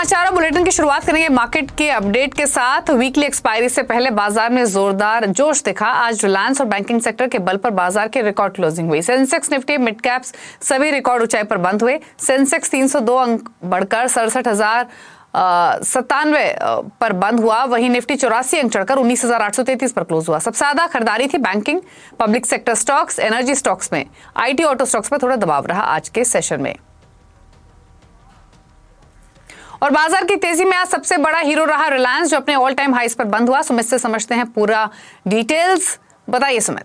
समाचारों बुलेटिन की शुरुआत करेंगे मार्केट के अपडेट के साथ। वीकली एक्सपायरी से पहले बाजार में जोरदार जोश दिखा। आज रिलायंस और बैंकिंग सेक्टर के बल पर बाजार की रिकॉर्ड क्लोजिंग हुई। सेंसेक्स, निफ्टी, मिड कैप्स सभी रिकॉर्ड ऊंचाई पर बंद हुए। सेंसेक्स 302 अंक बढ़कर 67,097 पर बंद हुआ। वहीं निफ्टी 84 अंक चढ़कर 19,833 पर क्लोज हुआ। सबसे ज्यादा खरीदारी थी banking, public sector stocks, energy stocks में। आईटी, ऑटो स्टॉक्स पर थोड़ा दबाव रहा आज के सेशन में। और बाजार की तेजी में आज सबसे बड़ा हीरो रहा रिलायंस, जो अपने ऑल टाइम हाईस पर बंद हुआ। सुमित से समझते हैं पूरा डिटेल्स। बताइए सुमित।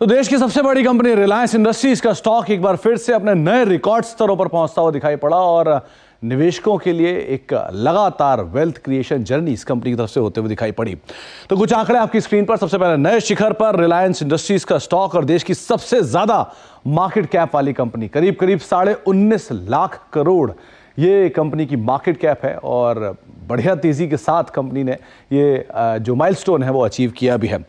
तो देश की सबसे बड़ी कंपनी रिलायंस इंडस्ट्रीज का स्टॉक एक बार फिर से अपने नए रिकॉर्ड स्तरों पर पहुंचता हुआ दिखाई पड़ा और निवेशकों के लिए एक लगातार वेल्थ क्रिएशन जर्नी इस कंपनी की तरफ से होते हुए दिखाई पड़ी। तो कुछ आंकड़े आपकी स्क्रीन पर। सबसे पहले नए शिखर पर रिलायंस इंडस्ट्रीज का स्टॉक और देश की सबसे ज्यादा मार्केट कैप वाली कंपनी, करीब करीब 19.5 लाख करोड़ ये कंपनी की मार्केट कैप है और बढ़िया तेजी के साथ कंपनी ने ये जो माइलस्टोन है वो अचीव किया भी है।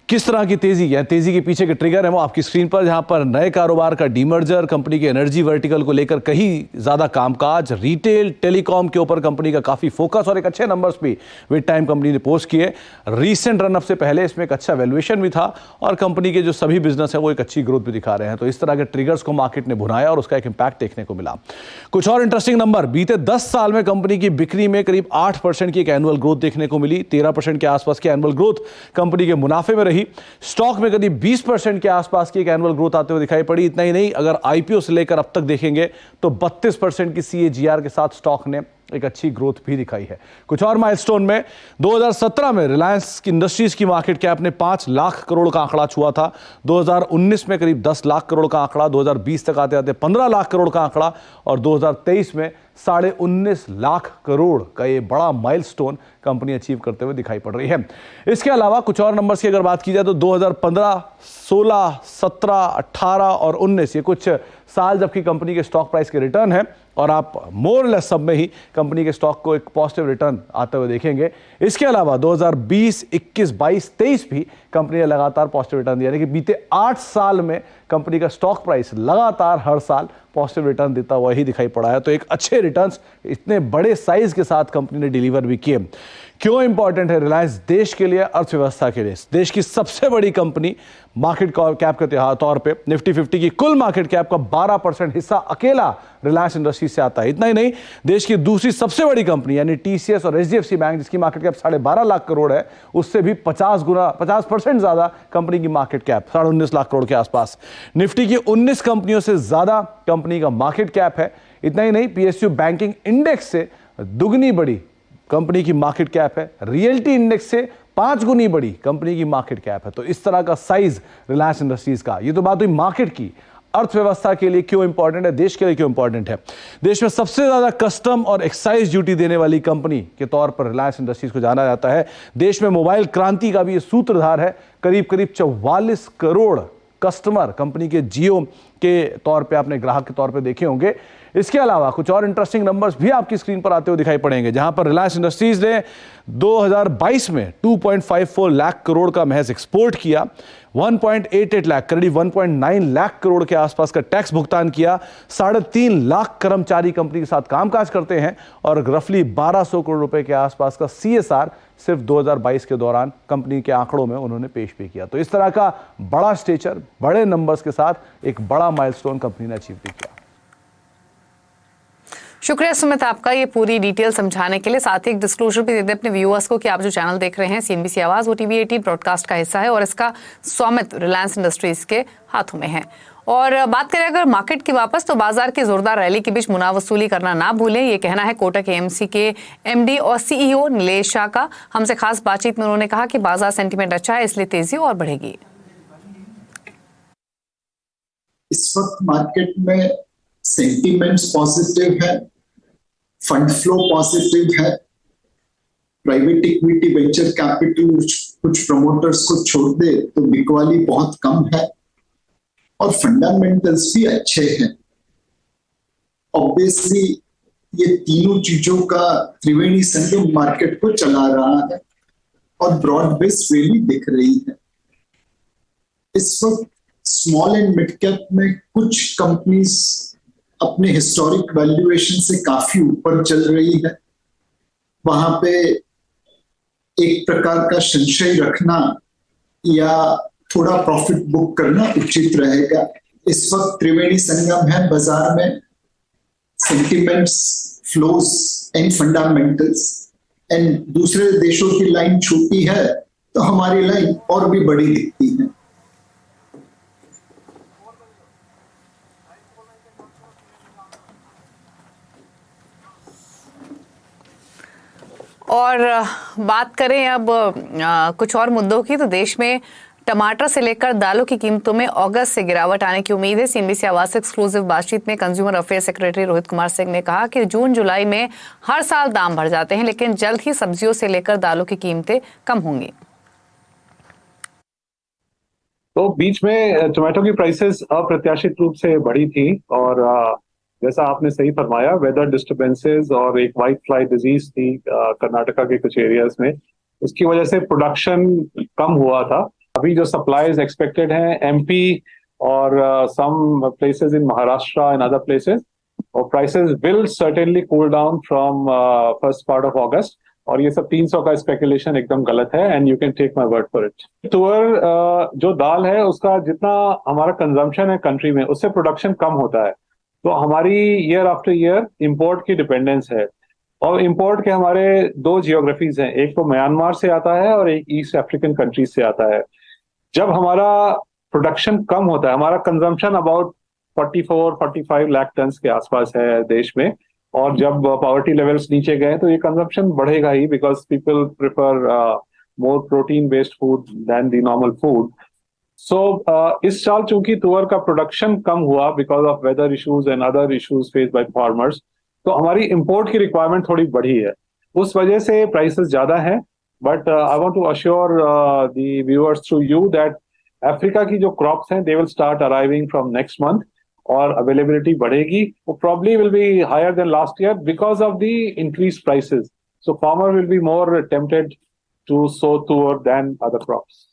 किस तरह की तेजी है, तेजी के पीछे के ट्रिगर है वो आपकी स्क्रीन पर, जहां पर नए कारोबार का डीमर्जर, कंपनी के एनर्जी वर्टिकल को लेकर कहीं ज्यादा कामकाज, रिटेल, टेलीकॉम के ऊपर कंपनी का काफी फोकस और एक अच्छे नंबर्स भी विद टाइम कंपनी ने पोस्ट किए। रीसेंट रन अप से पहले इसमें एक अच्छा वैल्यूएशन भी था और कंपनी के जो सभी बिजनेस है वो एक अच्छी ग्रोथ भी दिखा रहे हैं। तो इस तरह के ट्रिगर्स को मार्केट ने भुनाया और उसका एक इंपैक्ट देखने को मिला। कुछ और इंटरेस्टिंग नंबर, बीते 10 साल में कंपनी की बिक्री में करीब 8% की एक एनुअल ग्रोथ देखने को मिली। 13% के आसपास की एनुअल ग्रोथ कंपनी के मुनाफे में रही। स्टॉक में करीब 20% के आसपास की एक एनुअल ग्रोथ आते हुए दिखाई पड़ी। इतना ही नहीं, अगर आईपीओ से लेकर अब तक देखेंगे तो 32% की सीएजीआर के साथ स्टॉक ने एक अच्छी ग्रोथ भी दिखाई है। कुछ और माइलस्टोन में 2017 में रिलायंस की इंडस्ट्रीज की मार्केट कैप ने 5 लाख करोड़ का आंकड़ा छुआ था। 2019 में करीब 10 लाख करोड़ का आंकड़ा, 2020 तक आते आते 15 लाख करोड़ का आंकड़ा और 2023 में 19.5 लाख करोड़ का ये बड़ा माइलस्टोन कंपनी अचीव करते हुए दिखाई पड़ रही है। इसके अलावा कुछ और नंबर्स की अगर बात की जाए तो 2015, 16, 17, 18 और 19 ये कुछ साल जबकि कंपनी के स्टॉक प्राइस के रिटर्न है और आप मोर लेस सब में ही कंपनी के स्टॉक को एक पॉजिटिव रिटर्न आते हुए देखेंगे। इसके अलावा 2020, 21, 22, 23 भी कंपनी ने लगातार पॉजिटिव रिटर्न दिया, यानी कि बीते 8 साल में कंपनी का स्टॉक प्राइस लगातार हर साल पॉजिटिव रिटर्न देता हुआ ही दिखाई पड़ा है। तो एक अच्छे रिटर्न्स इतने बड़े साइज के साथ कंपनी ने डिलीवर भी किए। क्यों इंपॉर्टेंट है रिलायंस देश के लिए, अर्थव्यवस्था के लिए? देश की सबसे बड़ी कंपनी मार्केट कैप के तौर पे निफ्टी 50 की कुल मार्केट कैप का 12% हिस्सा अकेला रिलायंस इंडस्ट्रीज से आता है। इतना ही नहीं, देश की दूसरी सबसे बड़ी कंपनी यानी टीसीएस और एचडीएफसी बैंक, जिसकी मार्केट कैप 12.5 लाख करोड़ है, उससे भी 50% ज्यादा कंपनी की मार्केट कैप 19.5 लाख करोड़ के आसपास। निफ्टी की 19 कंपनियों से ज्यादा कंपनी का मार्केट कैप है। इतना ही नहीं, पीएसयू बैंकिंग इंडेक्स से दुगनी बड़ी कंपनी की मार्केट कैप है। रियल्टी इंडेक्स से 5 गुनी बड़ी कंपनी की मार्केट कैप है। तो इस तरह का साइज रिलायंस इंडस्ट्रीज का। ये तो बात हुई मार्केट की। अर्थव्यवस्था के लिए क्यों इंपॉर्टेंट है, देश के लिए क्यों इंपॉर्टेंट है? देश में सबसे ज्यादा कस्टम और एक्साइज ड्यूटी देने वाली कंपनी के तौर पर रिलायंस इंडस्ट्रीज को जाना जाता है। देश में मोबाइल क्रांति का भी ये सूत्रधार है। करीब करीब 44 करोड़ कस्टमर कंपनी के जियो के तौर पे आपने ग्राहक के तौर पे देखे होंगे। इसके अलावा कुछ और इंटरेस्टिंग नंबर्स भी आपकी स्क्रीन पर आते हुए दिखाई पड़ेंगे, जहां पर रिलायंस इंडस्ट्रीज ने 2022 में 2.54 लाख करोड़ का महज एक्सपोर्ट किया, 1.88 लाख करीब 1.9 लाख करोड़ के आसपास का टैक्स भुगतान किया, 3.5 लाख कर्मचारी कंपनी के साथ कामकाज करते हैं और रफली 1200 करोड़ रुपए के आसपास का सीएसआर सिर्फ 2022 के दौरान कंपनी के आंकड़ों में उन्होंने पेश भी किया। तो इस तरह का बड़ा स्टेचर, बड़े नंबर्स के साथ एक बड़ा माइलस्टोन कंपनी ने अचीव भी किया। शुक्रिया सुमित आपका ये पूरी डिटेल समझाने के लिए। साथ ही एक डिस्क्लोजर भी दे दें अपने व्यूअर्स को कि आप जो चैनल देख रहे हैं सीएनबीसी आवाज, वो टीवी 18 ब्रॉडकास्ट का हिस्सा है और इसका स्वामित्व रिलायंस इंडस्ट्रीज के हाथों में है। और बात करें अगर मार्केट की वापस, तो बाजार की जोरदार रैली के बीच मुनाफ वसूली करना ना भूलें, ये कहना है कोटक एएमसी के एमडी और सीईओ नीलेश शाह का। हमसे खास बातचीत में उन्होंने कहा कि बाजार सेंटीमेंट अच्छा है, इसलिए तेजी और बढ़ेगी। इस वक्त मार्केट में सेंटीमेंट्स पॉजिटिव है, फंड फ्लो पॉजिटिव है, प्राइवेट इक्विटी, वेंचर कैपिटल कुछ प्रमोटर्स को छोड़ दे तो बिकवाली बहुत कम है और फंडामेंटल्स भी अच्छे हैं। ऑब्वियसली ये तीनों चीजों का त्रिवेणी संगम मार्केट को चला रहा है और ब्रॉड बेस्ड रैली दिख रही है। इस वक्त स्मॉल एंड मिड कैप में कुछ कंपनीज अपने हिस्टोरिक वैल्यूएशन से काफी ऊपर चल रही है। वहां पे एक प्रकार का संशय रखना या थोड़ा प्रॉफिट बुक करना उचित रहेगा। इस वक्त त्रिवेणी संगम है बाजार में, sentiments, flows and fundamentals, and दूसरे देशों की लाइन छोटी है तो हमारी लाइन और भी बड़ी दिखती है। और बात करें अब कुछ और मुद्दों की, तो देश में टमाटर से लेकर दालों की कीमतों में अगस्त से गिरावट आने की उम्मीद है। सीएनबीसी आवाज से एक्सक्लूसिव बातचीत में consumer affair secretary Rohit Kumar Singh ने कहा कि जून जुलाई में हर साल दाम बढ़ जाते हैं, लेकिन जल्द ही सब्जियों से लेकर दालों की कीमतें कम होंगी। तो बीच में टोमेटो की प्राइसेस अप्रत्याशित रूप से बढ़ी थी और जैसा आपने सही फरमाया, वेदर डिस्टर्बेंसेस और एक व्हाइट फ्लाई डिजीज थी कर्नाटका के कुछ एरियाज में, उसकी वजह से प्रोडक्शन कम हुआ था। अभी जो सप्लाईज एक्सपेक्टेड हैं एमपी और some places in Maharashtra and other places, और prices will certainly cool down from first part of August. और ये सब 300 का स्पेकुलेशन एकदम गलत है, and you can take my word for it. तुअर जो दाल है उसका जितना हमारा कंजम्पशन है कंट्री में, उससे प्रोडक्शन कम होता है। तो हमारी ईयर आफ्टर ईयर इंपोर्ट की डिपेंडेंस है, और इंपोर्ट के हमारे 2 जियोग्राफीज हैं, एक तो म्यांमार से आता है और एक ईस्ट अफ्रीकन कंट्रीज से आता है। जब हमारा प्रोडक्शन कम होता है, हमारा कंजम्पशन अबाउट 44-45 लाख टन के आसपास है देश में, और जब पॉवर्टी लेवल्स नीचे गए तो ये कंजम्पशन बढ़ेगा ही, because people prefer more protein based food than the normal food. So इस साल चूंकि तुअर का प्रोडक्शन कम हुआ because of weather issues and other issues face by farmers, तो हमारी इंपोर्ट की रिक्वायरमेंट थोड़ी बढ़ी है, उस वजह से प्राइसेस ज्यादा हैं। But I want to assure the viewers through you that Africa की जो क्रॉप्स हैं they will start arriving from next month, और अवेलेबिलिटी बढ़ेगी। वो probably will be higher than last year because of the increase prices. So farmer will be more tempted to sow tuar than other crops.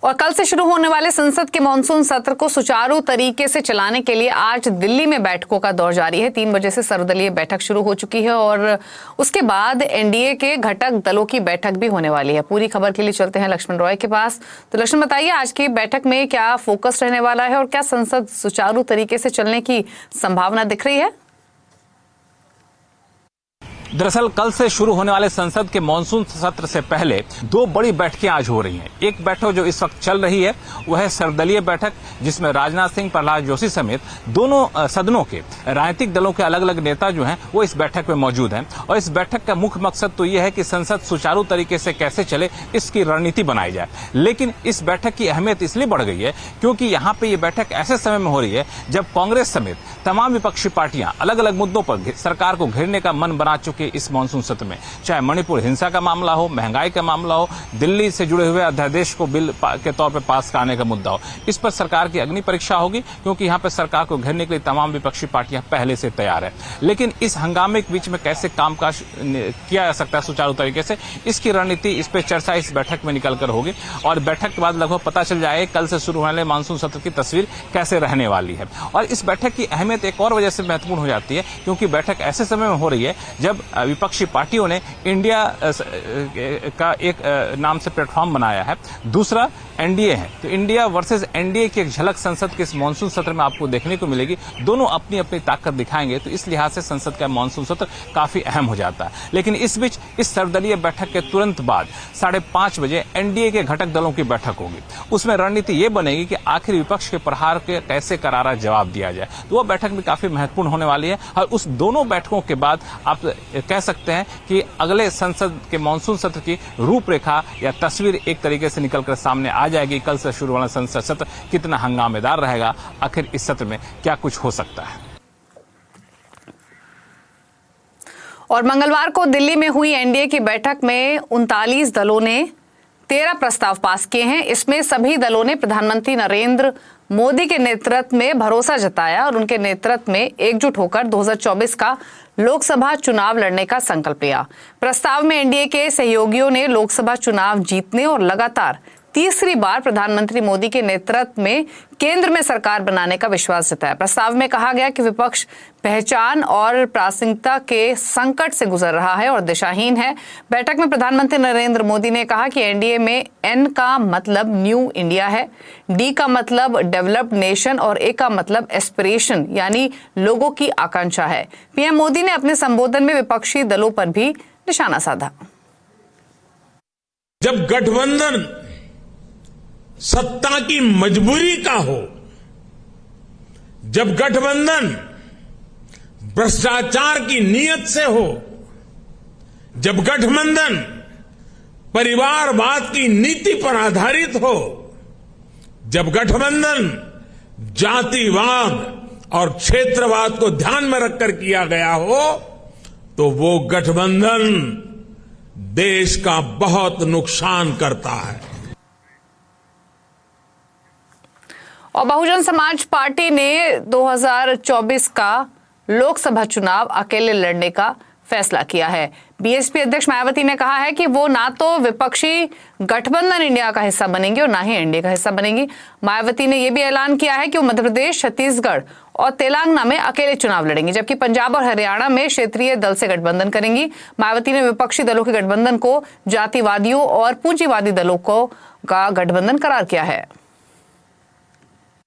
और कल से शुरू होने वाले संसद के मानसून सत्र को सुचारू तरीके से चलाने के लिए आज दिल्ली में बैठकों का दौर जारी है। 3 बजे से सर्वदलीय बैठक शुरू हो चुकी है और उसके बाद एनडीए के घटक दलों की बैठक भी होने वाली है। पूरी खबर के लिए चलते हैं लक्ष्मण रॉय के पास। तो लक्ष्मण, बताइए आज की बैठक में क्या फोकस रहने वाला है और क्या संसद सुचारू तरीके से चलने की संभावना दिख रही है? दरअसल कल से शुरू होने वाले संसद के मानसून सत्र से पहले 2 बड़ी बैठकें आज हो रही हैं। एक बैठक जो इस वक्त चल रही है वह है सर्वदलीय बैठक, जिसमें राजनाथ सिंह, प्रहलाद जोशी समेत दोनों सदनों के राजनीतिक दलों के अलग अलग नेता जो हैं वो इस बैठक में मौजूद हैं। और इस बैठक का मुख्य मकसद तो यह है कि संसद सुचारू तरीके से कैसे चले इसकी रणनीति बनाई जाए। लेकिन इस बैठक की अहमियत इसलिए बढ़ गई है क्योंकि यहाँ पे ये बैठक ऐसे समय में हो रही है जब कांग्रेस समेत तमाम विपक्षी पार्टियां अलग अलग मुद्दों पर सरकार को घेरने का मन बना चुके इस मानसून सत्र में, चाहे मणिपुर हिंसा का मामला हो, महंगाई का मामला हो, दिल्ली से जुड़े हुए अध्यादेश को बिल के तौर पर पास कराने का मुद्दा हो। इस पर सरकार की अग्नि परीक्षा होगी क्योंकि यहाँ पर सरकार को घेरने के लिए तमाम विपक्षी पार्टियां पहले से तैयार है। लेकिन इस हंगामे के बीच में कैसे कामकाज किया जा सकता है सुचारू तरीके से, इसकी रणनीति, इस पर चर्चा इस बैठक में निकलकर होगी। और बैठक के बाद लगभग पता चल जाएगा कल से शुरू होने वाले मानसून सत्र की तस्वीर कैसे रहने वाली है। और इस बैठक की अहमियत एक और वजह से महत्वपूर्ण हो जाती है क्योंकि बैठक ऐसे समय में हो रही है जब विपक्षी पार्टियों ने इंडिया का एक नाम से प्लेटफॉर्म बनाया है, दूसरा एनडीए है। तो इंडिया वर्सेस एनडीए की एक झलक संसद के इस मानसून सत्र में आपको देखने को मिलेगी। दोनों अपनी अपनी ताकत दिखाएंगे, तो इस लिहाज से संसद का मानसून सत्र काफी अहम हो जाता है। लेकिन इस बीच इस सर्वदलीय बैठक के तुरंत बाद 5:30 बजे एनडीए के घटक दलों की बैठक होगी। उसमें रणनीति ये बनेगी कि आखिर विपक्ष के प्रहार के कैसे करारा जवाब दिया जाए। तो वह बैठक भी काफी महत्वपूर्ण होने वाली है। और उस दोनों बैठकों के बाद आप कह सकते हैं कि अगले संसद के मानसून सत्र की रूपरेखा या तस्वीर एक तरीके से निकलकर सामने आ जाएगी। कल से शुरू होने संसद सत्र कितना हंगामेदार रहेगा, आखिर इस सत्र में क्या कुछ हो सकता है। और मंगलवार को दिल्ली में हुई एनडीए की बैठक में 39 दलों ने 13 प्रस्ताव पास किए हैं। इसमें सभी दलों ने प्रधानमंत्री नरेंद्र मोदी के नेतृत्व में भरोसा जताया और उनके नेतृत्व में एकजुट होकर 2024 का लोकसभा चुनाव लड़ने का संकल्प लिया। प्रस्ताव में एनडीए के सहयोगियों ने लोकसभा चुनाव जीतने और लगातार तीसरी बार प्रधानमंत्री मोदी के नेतृत्व में केंद्र में सरकार बनाने का विश्वास जताया। प्रस्ताव में कहा गया कि विपक्ष पहचान और प्रासंगिकता के संकट से गुजर रहा है और दिशाहीन है। बैठक में प्रधानमंत्री नरेंद्र मोदी ने कहा कि एनडीए में एन का मतलब न्यू इंडिया है, डी का मतलब डेवलप्ड नेशन और ए का मतलब एस्पिरेशन यानी लोगों की आकांक्षा है। पीएम मोदी ने अपने संबोधन में विपक्षी दलों पर भी निशाना साधा। जब गठबंधन सत्ता की मजबूरी का हो, जब गठबंधन भ्रष्टाचार की नीयत से हो, जब गठबंधन परिवारवाद की नीति पर आधारित हो, जब गठबंधन जातिवाद और क्षेत्रवाद को ध्यान में रखकर किया गया हो, तो वो गठबंधन देश का बहुत नुकसान करता है। और बहुजन समाज पार्टी ने 2024 का लोकसभा चुनाव अकेले लड़ने का फैसला किया है। बीएसपी अध्यक्ष मायावती ने कहा है कि वो ना तो विपक्षी गठबंधन इंडिया का हिस्सा बनेंगी और ना ही एनडीए का हिस्सा बनेंगी। मायावती ने यह भी ऐलान किया है कि वो मध्य प्रदेश, छत्तीसगढ़ और तेलंगाना में अकेले चुनाव लड़ेंगी, जबकि पंजाब और हरियाणा में क्षेत्रीय दल से गठबंधन करेंगी। मायावती ने विपक्षी दलों के गठबंधन को जातिवादियों और पूंजीवादी दलों का गठबंधन करार किया है।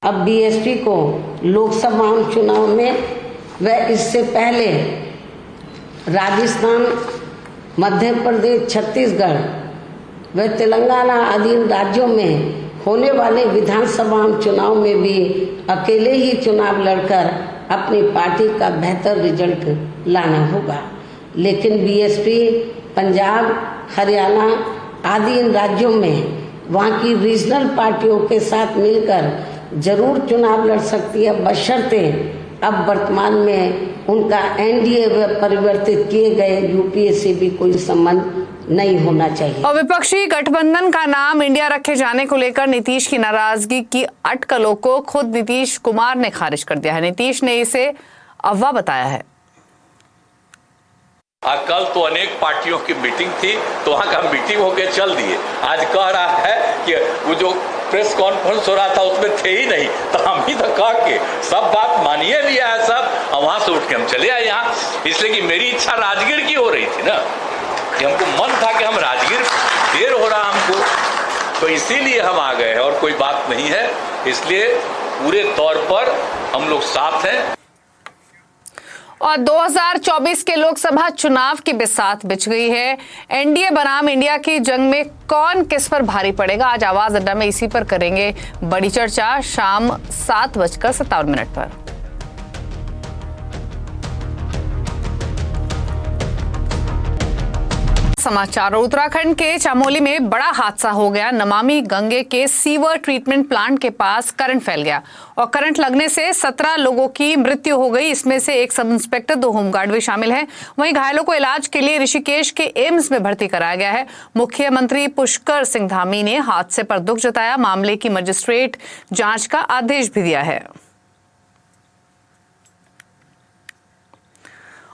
अब बीएसपी को लोकसभा चुनाव में व इससे पहले राजस्थान, मध्य प्रदेश, छत्तीसगढ़ व तेलंगाना आदि राज्यों में होने वाले विधानसभा चुनाव में भी अकेले ही चुनाव लड़कर अपनी पार्टी का बेहतर रिजल्ट लाना होगा। लेकिन बीएसपी पंजाब, हरियाणा आदि इन राज्यों में वहाँ की रीजनल पार्टियों के साथ मिलकर जरूर चुनाव लड़ सकती है, बशर्ते अब वर्तमान में उनका एनडीए व परिवर्तित किए गए यूपीए से भी कोई संबंध नहीं होना चाहिए। और विपक्षी गठबंधन का नाम इंडिया रखे जाने को लेकर नीतीश की नाराजगी की अटकलों को खुद नीतीश कुमार ने खारिज कर दिया है। नीतीश ने इसे अफवाह बताया है। कल तो अनेक पार्टियों की मीटिंग थी, तो वहां का मीटिंग होके चल दिए। आज कह रहा है कि वो जो प्रेस कॉन्फ्रेंस हो रहा था उसमें थे ही नहीं, तो हम ही तो कह के सब बात मानिए लिया है सब, और वहां से उठ के हम चले आए यहाँ। इसलिए कि मेरी इच्छा राजगीर की हो रही थी ना, कि हमको मन था कि हम राजगीर, देर हो रहा हमको, तो इसीलिए हम आ गए हैं और कोई बात नहीं है। इसलिए पूरे तौर पर हम लोग साथ हैं। और 2024 के लोकसभा चुनाव की बिसात बिछ गई है। एनडीए बनाम इंडिया की जंग में कौन किस पर भारी पड़ेगा, आज आवाज अड्डा में इसी पर करेंगे बड़ी चर्चा शाम 7:57 पर। समाचार। उत्तराखंड के चमोली में बड़ा हादसा हो गया। नमामि गंगे के सीवर ट्रीटमेंट प्लांट के पास करंट फैल गया और करंट लगने से 17 लोगों की मृत्यु हो गई। इसमें से एक सब इंस्पेक्टर, 2 होमगार्ड भी शामिल हैं। वहीं घायलों को इलाज के लिए ऋषिकेश के एम्स में भर्ती कराया गया है। मुख्यमंत्री पुष्कर सिंह धामी ने हादसे पर दुख जताया। मामले की मजिस्ट्रेट जांच का आदेश भी दिया है।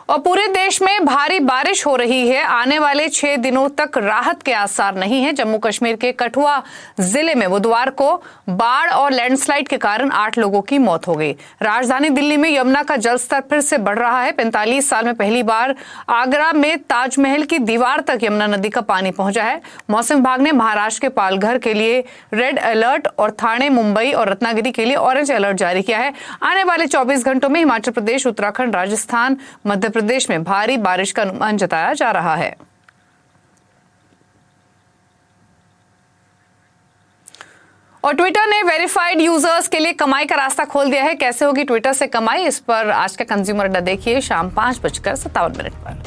और पूरे देश में भारी बारिश हो रही है। आने वाले 6 दिनों तक राहत के आसार नहीं है। जम्मू कश्मीर के कठुआ जिले में बुधवार को बाढ़ और लैंडस्लाइड के कारण 8 लोगों की मौत हो गई। राजधानी दिल्ली में यमुना का जलस्तर फिर से बढ़ रहा है। 45 साल में पहली बार आगरा में ताजमहल की दीवार तक यमुना नदी का पानी पहुंचा है। मौसम विभाग ने महाराष्ट्र के पालघर के लिए रेड अलर्ट और थाने, मुंबई और रत्नागिरी के लिए ऑरेंज अलर्ट जारी किया है। आने वाले 24 घंटों में हिमाचल प्रदेश, उत्तराखंड, राजस्थान, मध्य प्रदेश में भारी बारिश का अनुमान जताया जा रहा है। और ट्विटर ने वेरीफाइड यूजर्स के लिए कमाई का रास्ता खोल दिया है। कैसे होगी ट्विटर से कमाई, इस पर आज का कंज्यूमर अड्डा देखिए शाम 5:57 पर।